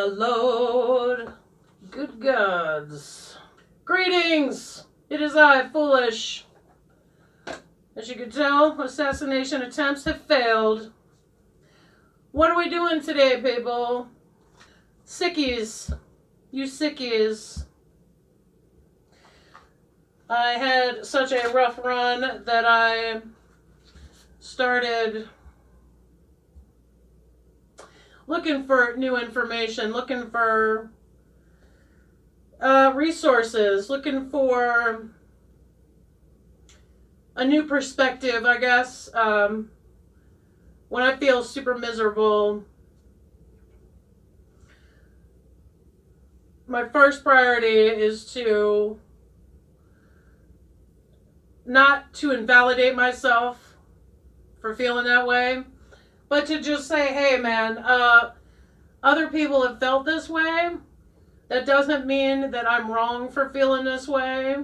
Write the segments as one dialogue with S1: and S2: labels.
S1: Lord. Good gods. Greetings! It is I, Foolish. As you can tell, assassination attempts have failed. What are we doing today, people? Sickies. You sickies. I had such a rough run that I started looking for new information, looking for resources, looking for a new perspective, I guess. When I feel super miserable, my first priority is to not to invalidate myself for feeling that way, but to just say, hey man, other people have felt this way. That doesn't mean that I'm wrong for feeling this way.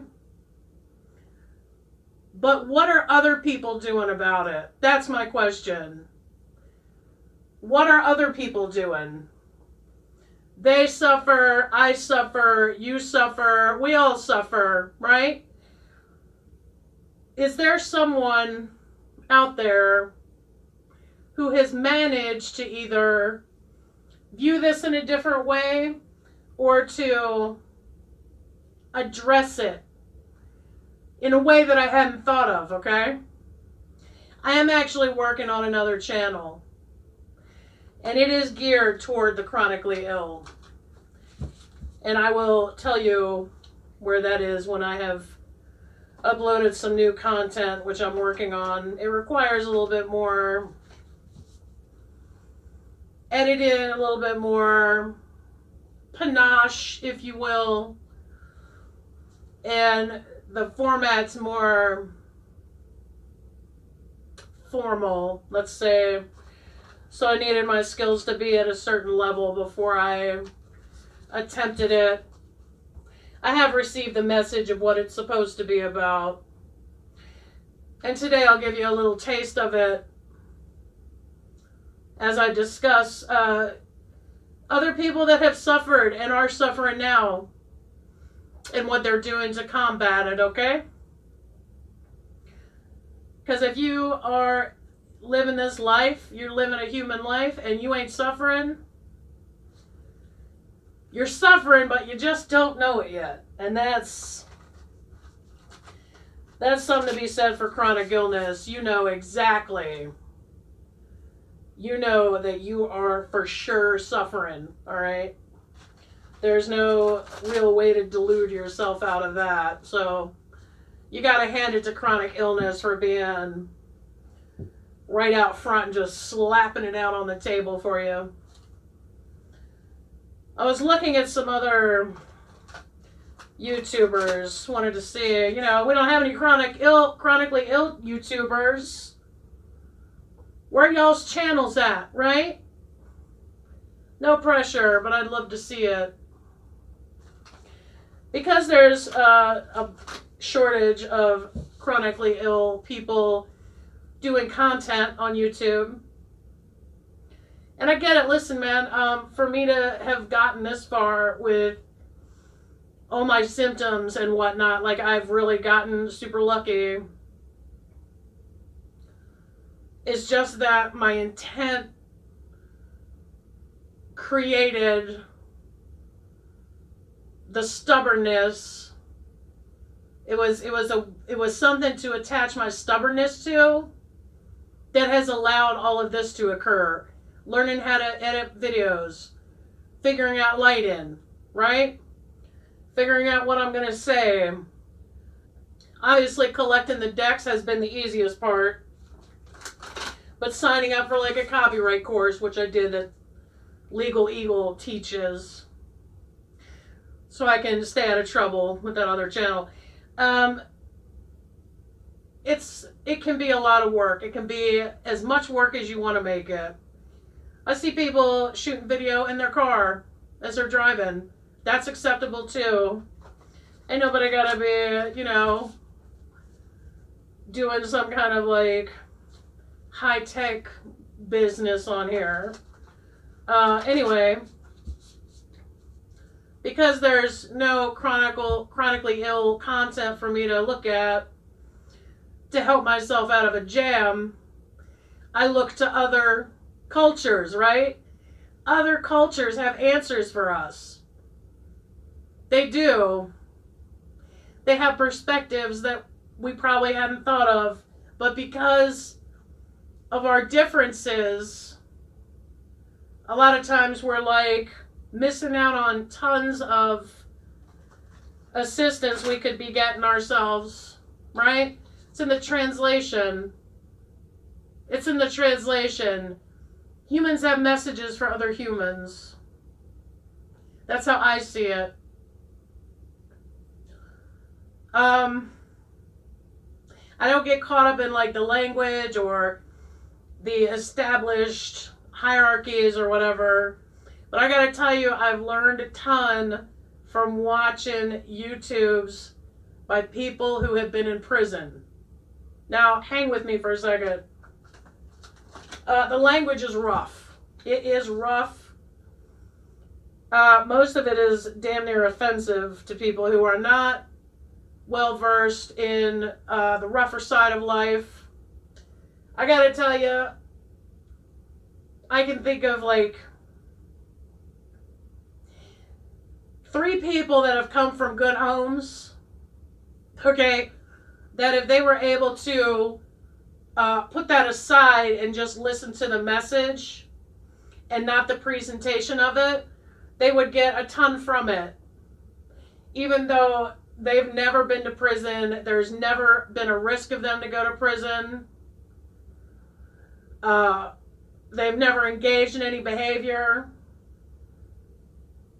S1: But what are other people doing about it? That's my question. What are other people doing? They suffer, I suffer, you suffer, we all suffer, right? Is there someone out there who has managed to either view this in a different way or to address it in a way that I hadn't thought of, okay? I am actually working on another channel, and it is geared toward the chronically ill. And I will tell you where that is when I have uploaded some new content, which I'm working on. It requires a little bit more editing, a little bit more panache, if you will. And the format's more formal, let's say. So I needed my skills to be at a certain level before I attempted it. I have received the message of what it's supposed to be about. And today I'll give you a little taste of it as I discuss other people that have suffered and are suffering now and what they're doing to combat it, okay? Because if you are living this life, you're living a human life, and you ain't suffering, you're suffering, but you just don't know it yet. And that's something to be said for chronic illness. You know exactly. You know that you are for sure suffering, all right? There's no real way to delude yourself out of that. So you got to hand it to chronic illness for being right out front and just slapping it out on the table for you. I was looking at some other YouTubers, wanted to see, we don't have any chronically ill YouTubers. Where y'all's channels at, right? No pressure, but I'd love to see it. Because there's a shortage of chronically ill people doing content on YouTube. And I get it. Listen, man, for me to have gotten this far with all my symptoms and whatnot, like I've really gotten super lucky. It's just that my intent created the stubbornness. It was something to attach my stubbornness to that has allowed all of this to occur. Learning how to edit videos, figuring out lighting, right? Figuring out what I'm going to say. Obviously, collecting the decks has been the easiest part. But signing up for like a copyright course, which I did at Legal Eagle Teaches, so I can stay out of trouble with that other channel. It can be a lot of work. It can be as much work as you want to make it. I see people shooting video in their car as they're driving. That's acceptable too. Ain't nobody gotta be, doing some kind of like high-tech business on here. Anyway, because there's no chronically ill content for me to look at to help myself out of a jam, I look to other cultures, right? Other cultures have answers for us. They do. They have perspectives that we probably hadn't thought of, but because of our differences, a lot of times we're like missing out on tons of assistance we could be getting ourselves, right? It's in the translation. It's in the translation. Humans have messages for other humans. That's how I see it. I don't get caught up in like the language or the established hierarchies or whatever. But I gotta tell you, I've learned a ton from watching YouTubes by people who have been in prison. Now, hang with me for a second. The language is rough. It is rough. Most of it is damn near offensive to people who are not well versed in the rougher side of life. I gotta tell you, I can think of like 3 people that have come from good homes, okay, that if they were able to put that aside and just listen to the message and not the presentation of it, they would get a ton from it. Even though they've never been to prison, there's never been a risk of them to go to prison. They've never engaged in any behavior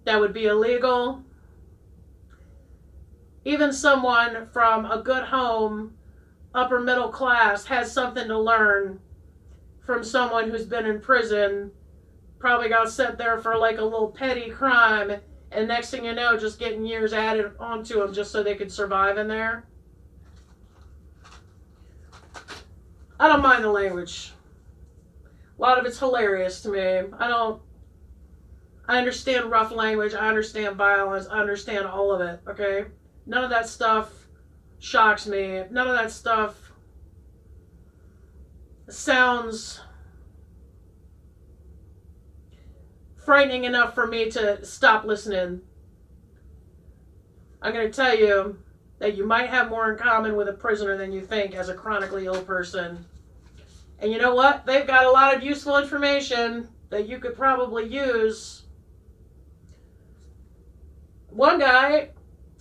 S1: that would be illegal. Even someone from a good home, upper middle class, has something to learn from someone who's been in prison, probably got sent there for like a little petty crime, and next thing you know, just getting years added onto them just so they could survive in there. I don't mind the language. A lot of it's hilarious to me. I understand rough language. I understand violence. I understand all of it, okay? None of that stuff shocks me. None of that stuff sounds frightening enough for me to stop listening. I'm going to tell you that you might have more in common with a prisoner than you think as a chronically ill person. And you know what? They've got a lot of useful information that you could probably use. One guy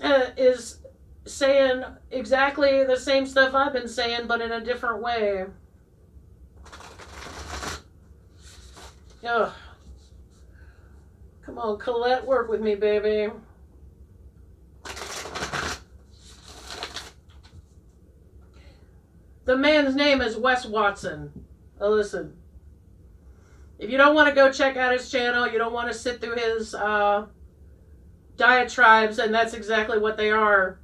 S1: is saying exactly the same stuff I've been saying, but in a different way. Ugh. Come on, Colette, work with me, baby. The man's name is Wes Watson. Now listen, if you don't want to go check out his channel, you don't want to sit through his diatribes, and that's exactly what they are.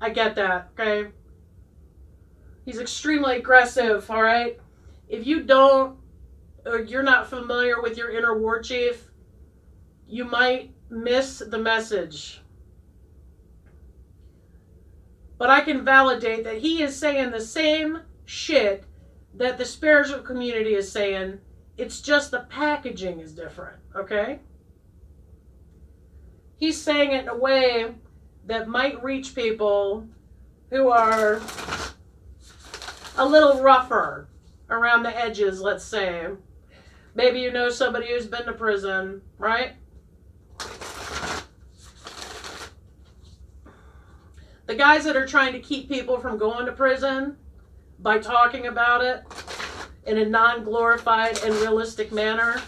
S1: I get that, okay? He's extremely aggressive, all right? If you don't, or you're not familiar with your inner war chief, you might miss the message. But I can validate that he is saying the same shit that the spiritual community is saying. It's just the packaging is different, okay? He's saying it in a way that might reach people who are a little rougher around the edges, let's say. Maybe you know somebody who's been to prison, right? The guys that are trying to keep people from going to prison by talking about it in a non-glorified and realistic manner,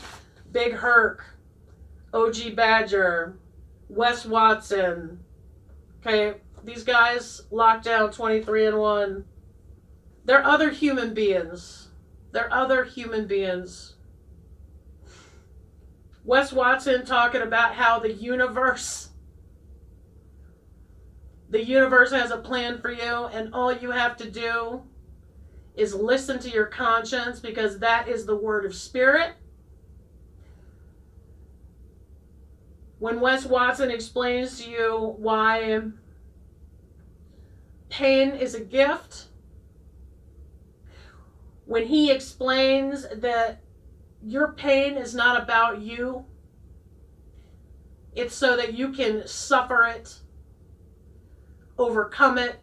S1: Big Herc, OG Badger, Wes Watson, okay, these guys locked down 23-1. They're other human beings. They're other human beings. Wes Watson talking about how the universe has a plan for you, and all you have to do is listen to your conscience, because that is the word of spirit. When Wes Watson explains to you why pain is a gift, when he explains that your pain is not about you, it's so that you can suffer it, overcome it,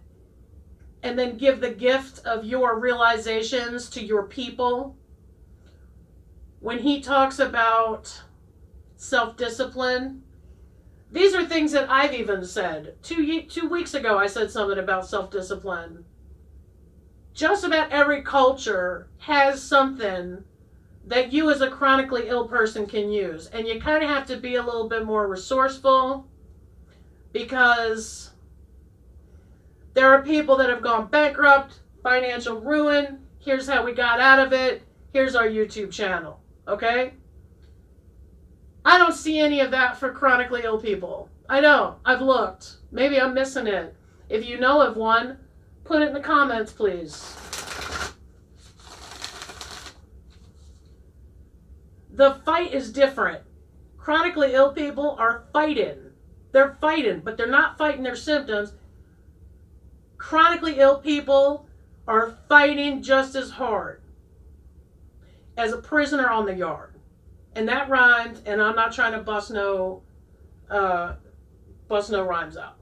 S1: and then give the gift of your realizations to your people. When he talks about self-discipline, these are things that I've even said. 2 weeks ago, I said something about self-discipline. Just about every culture has something that you as a chronically ill person can use. And you kind of have to be a little bit more resourceful, because there are people that have gone bankrupt, financial ruin. Here's how we got out of it. Here's our YouTube channel. Okay? I don't see any of that for chronically ill people. I don't. I've looked. Maybe I'm missing it. If you know of one, put it in the comments, please. The fight is different. Chronically ill people are fighting. They're fighting, but they're not fighting their symptoms. Chronically ill people are fighting just as hard as a prisoner on the yard. And that rhymed, and I'm not trying to bust no rhymes out.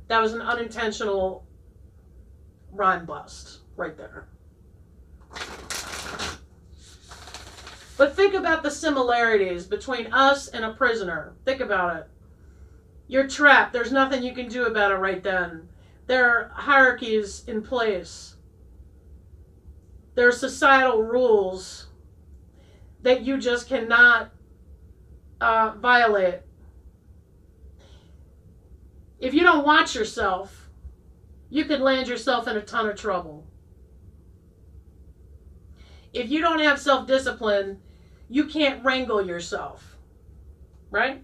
S1: That was an unintentional rhyme bust right there. But think about the similarities between us and a prisoner. Think about it. You're trapped. There's nothing you can do about it right then. There are hierarchies in place. There are societal rules that you just cannot violate. If you don't watch yourself, you could land yourself in a ton of trouble. If you don't have self-discipline, you can't wrangle yourself, right?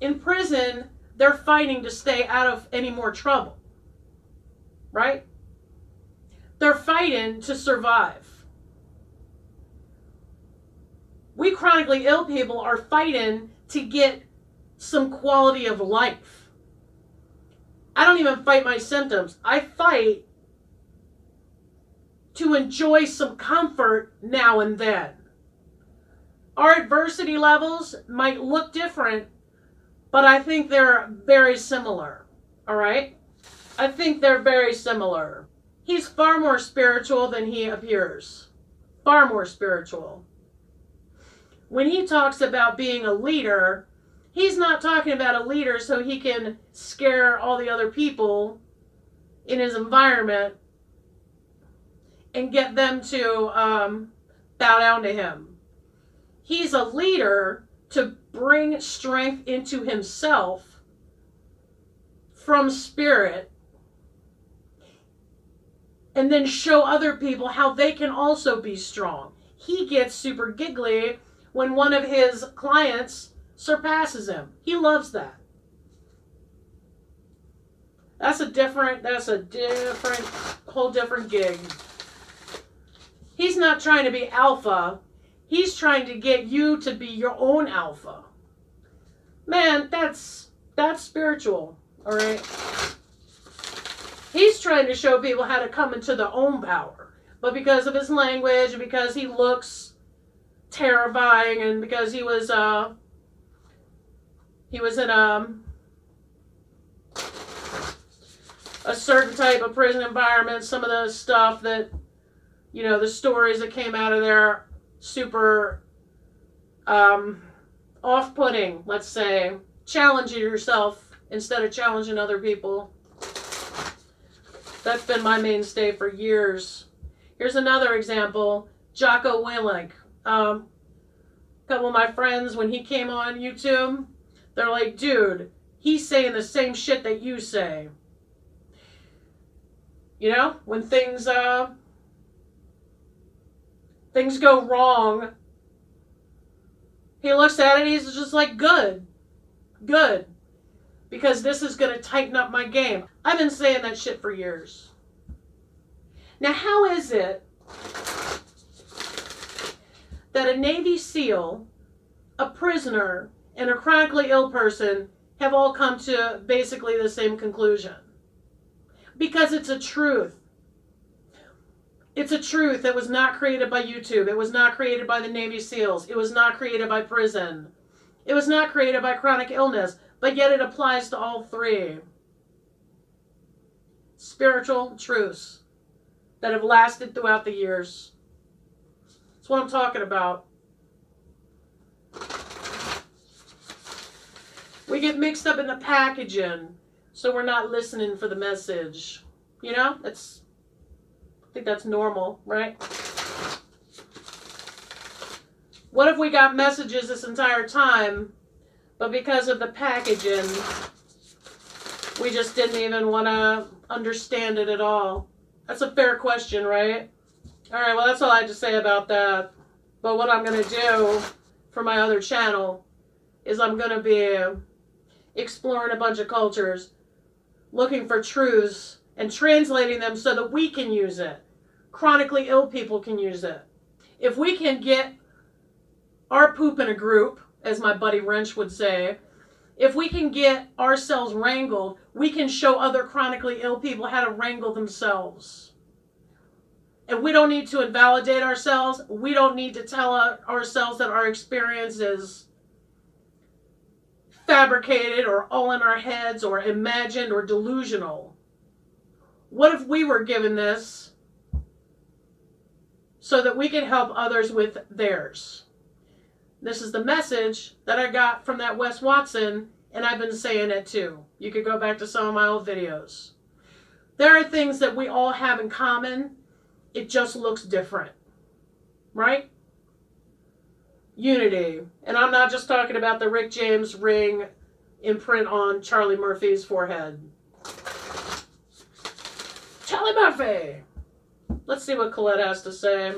S1: In prison, they're fighting to stay out of any more trouble, right? They're fighting to survive. We chronically ill people are fighting to get some quality of life. I don't even fight my symptoms. I fight to enjoy some comfort now and then. Our adversity levels might look different, but I think they're very similar. All right? I think they're very similar. He's far more spiritual than he appears. Far more spiritual. When he talks about being a leader, he's not talking about a leader so he can scare all the other people in his environment and get them to bow down to him. He's a leader to bring strength into himself from spirit, and then show other people how they can also be strong. He gets super giggly when one of his clients surpasses him. He loves that. That's a whole different gig. He's not trying to be alpha. He's trying to get you to be your own alpha. Man, that's spiritual, all right? He's trying to show people how to come into their own power. But because of his language, and because he looks terrifying, and because he was in a certain type of prison environment, some of the stuff that, you know, the stories that came out of there, super off-putting, let's say. Challenging yourself instead of challenging other people. That's been my mainstay for years. Here's another example. Jocko Willink. A couple of my friends, when he came on YouTube, they're like, dude, he's saying the same shit that you say. You know, when things go wrong, he looks at it, he's just like, good. Because this is going to tighten up my game. I've been saying that shit for years. Now, how is it that that a Navy SEAL, a prisoner, and a chronically ill person have all come to basically the same conclusion. Because it's a truth. It's a truth that was not created by YouTube. It was not created by the Navy SEALs. It was not created by prison. It was not created by chronic illness. But yet it applies to all three. Spiritual truths that have lasted throughout the years. That's what I'm talking about. We get mixed up in the packaging, so we're not listening for the message. You know, I think that's normal, right? What if we got messages this entire time, but because of the packaging, we just didn't even want to understand it at all? That's a fair question, right? All right, well, that's all I have to say about that. But what I'm going to do for my other channel is I'm going to be exploring a bunch of cultures, looking for truths and translating them so that we can use it. Chronically ill people can use it. If we can get our poop in a group, as my buddy Wrench would say, if we can get ourselves wrangled, we can show other chronically ill people how to wrangle themselves. And we don't need to invalidate ourselves. We don't need to tell ourselves that our experience is fabricated or all in our heads or imagined or delusional. What if we were given this so that we could help others with theirs? This is the message that I got from that Wes Watson, and I've been saying it too. You could go back to some of my old videos. There are things that we all have in common. It just looks different, right? Unity. And I'm not just talking about the Rick James ring imprint on Charlie Murphy's forehead. Charlie Murphy! Let's see what Colette has to say.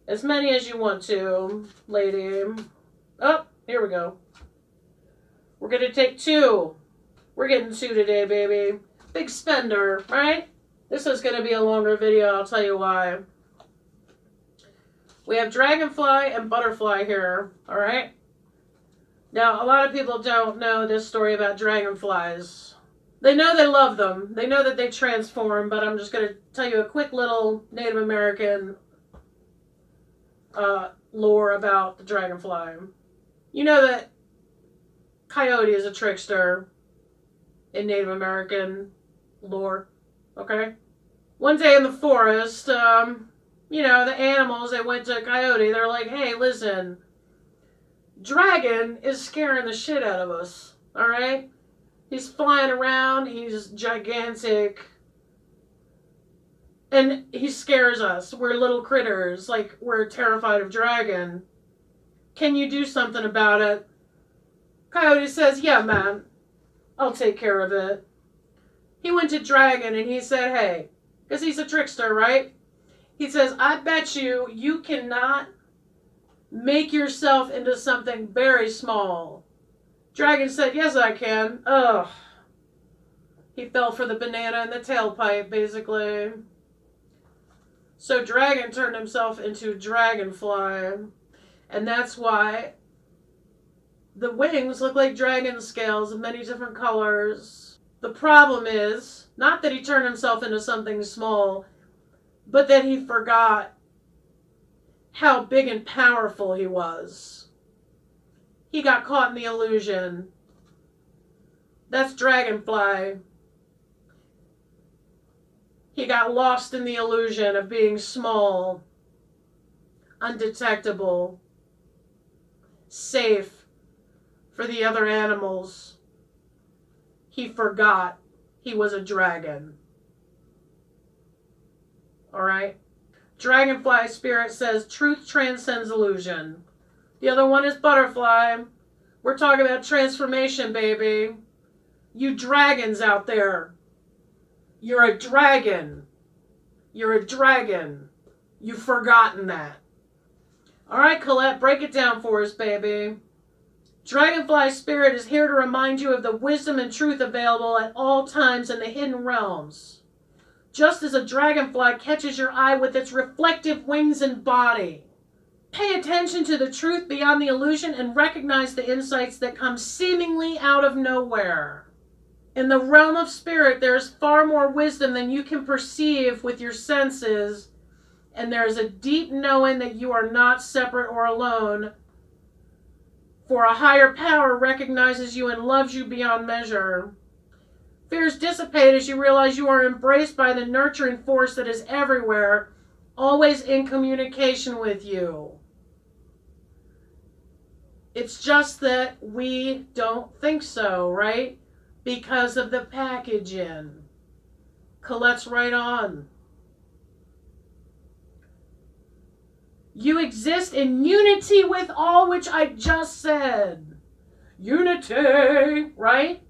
S1: As many as you want to, lady. Oh, here we go. We're going to take 2. We're getting 2 today, baby. Big spender, right? This is going to be a longer video, I'll tell you why. We have dragonfly and butterfly here, all right? Now, a lot of people don't know this story about dragonflies. They know they love them. They know that they transform, but I'm just going to tell you a quick little Native American lore about the dragonfly. You know that coyote is a trickster in Native American lore, okay? One day in the forest, you know, the animals, they went to coyote. They're like, hey, listen, dragon is scaring the shit out of us, all right? He's flying around. He's gigantic. And he scares us. We're little critters. Like, we're terrified of dragon. Can you do something about it? Coyote says, yeah, man. I'll take care of it. He went to dragon and he said, hey, because he's a trickster, right? He says, I bet you cannot make yourself into something very small. Dragon said, yes, I can. Ugh. He fell for the banana in the tailpipe, basically. So dragon turned himself into dragonfly. And that's why the wings look like dragon scales of many different colors. The problem is, not that he turned himself into something small, but that he forgot how big and powerful he was. He got caught in the illusion. That's dragonfly. He got lost in the illusion of being small, undetectable, safe for the other animals. He forgot he was a dragon. All right? Dragonfly spirit says truth transcends illusion. The other one is butterfly. We're talking about transformation, baby. You dragons out there. You're a dragon. You're a dragon. You've forgotten that. All right, Colette, break it down for us, baby. Dragonfly spirit is here to remind you of the wisdom and truth available at all times in the hidden realms. Just as a dragonfly catches your eye with its reflective wings and body. Pay attention to the truth beyond the illusion and recognize the insights that come seemingly out of nowhere. In the realm of spirit, there is far more wisdom than you can perceive with your senses, and there is a deep knowing that you are not separate or alone, for a higher power recognizes you and loves you beyond measure. Fears dissipate as you realize you are embraced by the nurturing force that is everywhere, always in communication with you. It's just that we don't think so, right? Because of the packaging. Colette's right on. You exist in unity with all, which I just said. Unity, right?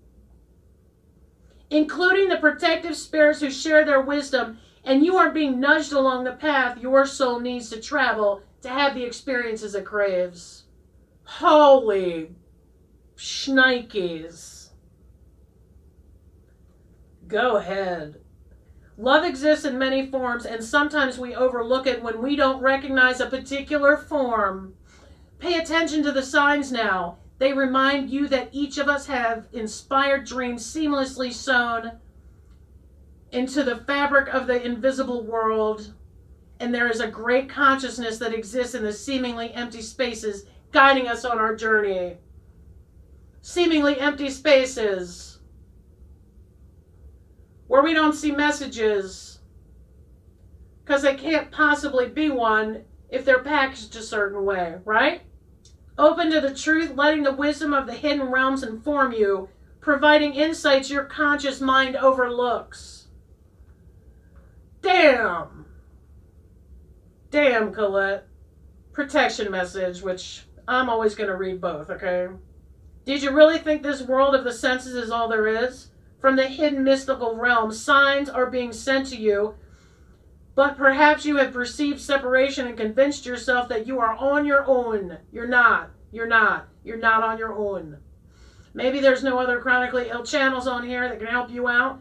S1: Including the protective spirits who share their wisdom, and you are being nudged along the path your soul needs to travel to have the experiences it craves. Holy shnikes. Go ahead. Love exists in many forms, and sometimes we overlook it when we don't recognize a particular form. Pay attention to the signs now. They remind you that each of us have inspired dreams seamlessly sewn into the fabric of the invisible world, and there is a great consciousness that exists in the seemingly empty spaces guiding us on our journey. Seemingly empty spaces where we don't see messages because they can't possibly be one if they're packaged a certain way, right? Open to the truth, letting the wisdom of the hidden realms inform you, providing insights your conscious mind overlooks. Damn, Colette. Protection message, which I'm always going to read both, okay? Did you really think this world of the senses is all there is? From the hidden mystical realm, signs are being sent to you, but perhaps you have perceived separation and convinced yourself that you are on your own. You're not on your own. Maybe there's no other chronically ill channels on here that can help you out,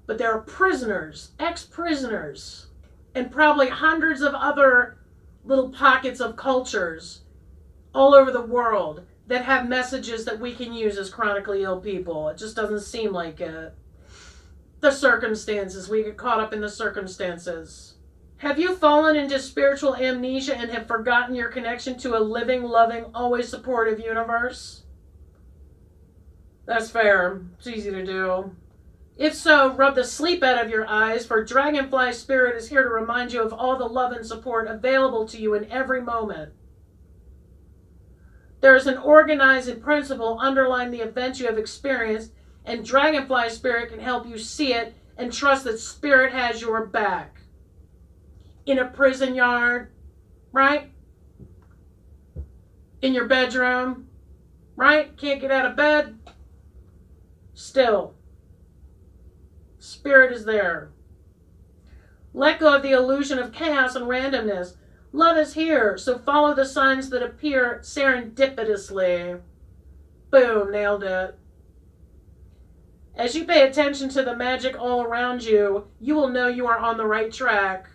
S1: but there are prisoners, ex-prisoners, and probably hundreds of other little pockets of cultures all over the world that have messages that we can use as chronically ill people. It just doesn't seem like it. The circumstances. We get caught up in the circumstances. Have you fallen into spiritual amnesia and have forgotten your connection to a living, loving, always supportive universe? That's fair. It's easy to do. If so, rub the sleep out of your eyes, for Dragonfly Spirit is here to remind you of all the love and support available to you in every moment. There is an organizing principle underlying the event you have experienced, and Dragonfly Spirit can help you see it and trust that Spirit has your back. In a prison yard, right? In your bedroom, right? Can't get out of bed. Still, Spirit is there. Let go of the illusion of chaos and randomness. Love is here, so follow the signs that appear serendipitously. Boom, nailed it. As you pay attention to the magic all around you, you will know you are on the right track.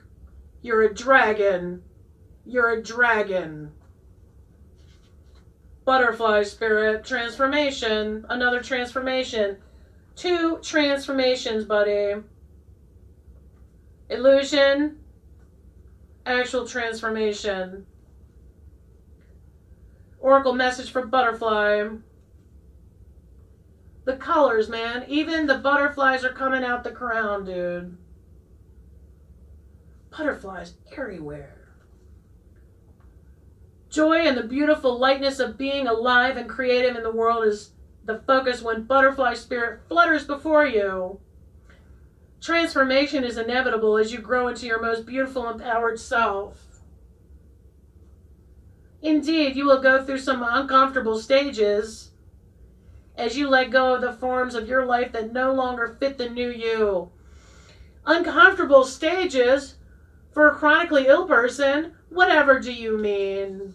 S1: You're a dragon. You're a dragon. Butterfly Spirit, transformation, another transformation. 2 transformations, buddy. Illusion, actual transformation. Oracle message for butterfly. The colors, man. Even the butterflies are coming out the crown, dude. Butterflies everywhere. Joy and the beautiful lightness of being alive and creative in the world is the focus when Butterfly Spirit flutters before you. Transformation is inevitable as you grow into your most beautiful, empowered self. Indeed, you will go through some uncomfortable stages as you let go of the forms of your life that no longer fit the new you. Uncomfortable stages? For a chronically ill person? Whatever do you mean?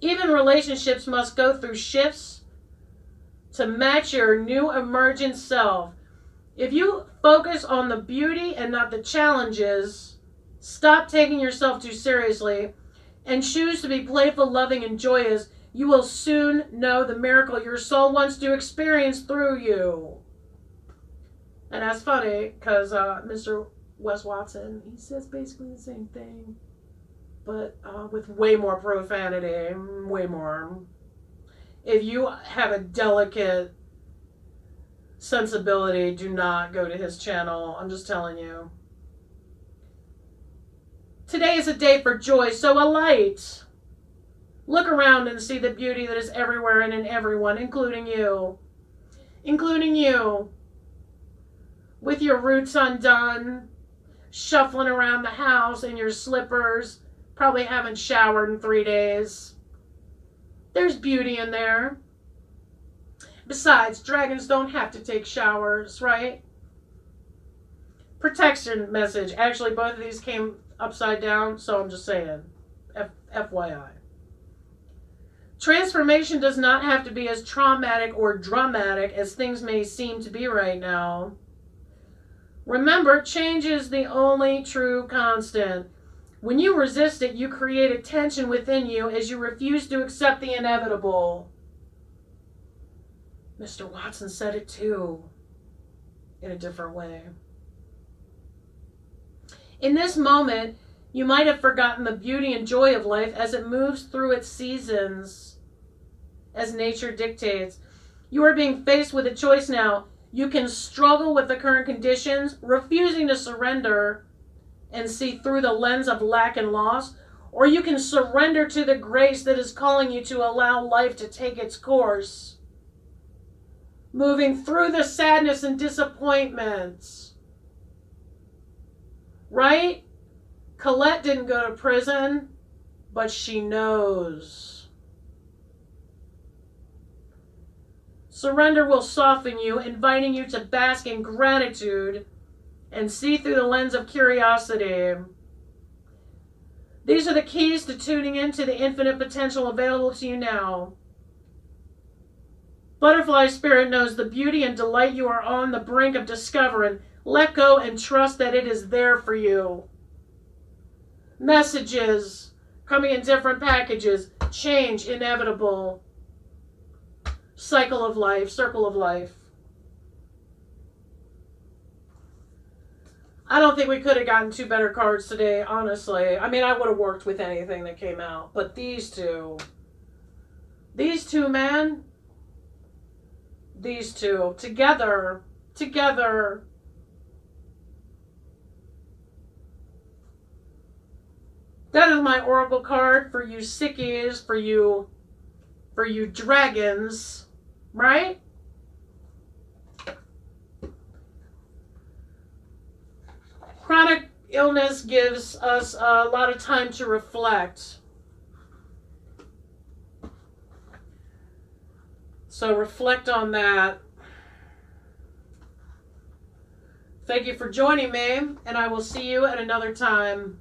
S1: Even relationships must go through shifts to match your new emergent self. If you focus on the beauty and not the challenges, Stop taking yourself too seriously and choose to be playful, loving, and joyous. You will soon know the miracle your soul wants to experience through you. And that's funny because Mr. Wes Watson, he says basically the same thing, but with way more profanity, way more. If you have a delicate sensibility, do not go to his channel. I'm just telling you. Today is a day for joy, so alight. Look around and see the beauty that is everywhere and in everyone, including you. Including you. With your roots undone, shuffling around the house in your slippers, probably haven't showered in 3 days. There's beauty in there. Besides, dragons don't have to take showers, right? Protection message. Actually, both of these came upside down, so I'm just saying. FYI. Transformation does not have to be as traumatic or dramatic as things may seem to be right now. Remember, change is the only true constant. When you resist it, you create a tension within you as you refuse to accept the inevitable. Mr. Watson said it too, in a different way. In this moment, you might have forgotten the beauty and joy of life as it moves through its seasons, as nature dictates. You are being faced with a choice now. You can struggle with the current conditions, refusing to surrender and see through the lens of lack and loss, or you can surrender to the grace that is calling you to allow life to take its course, moving through the sadness and disappointments. Right? Colette didn't go to prison, but she knows. Surrender will soften you, inviting you to bask in gratitude and see through the lens of curiosity. These are the keys to tuning into the infinite potential available to you now. Butterfly Spirit knows the beauty and delight you are on the brink of discovering. Let go and trust that it is there for you. Messages coming in different packages. Change inevitable. Cycle of life, circle of life. I don't think we could have gotten 2 better cards today, honestly. I mean, I would have worked with anything that came out. But these two, man. These two, together. That is my oracle card for you sickies, for you dragons, right? Chronic illness gives us a lot of time to reflect. So reflect on that. Thank you for joining me, and I will see you at another time.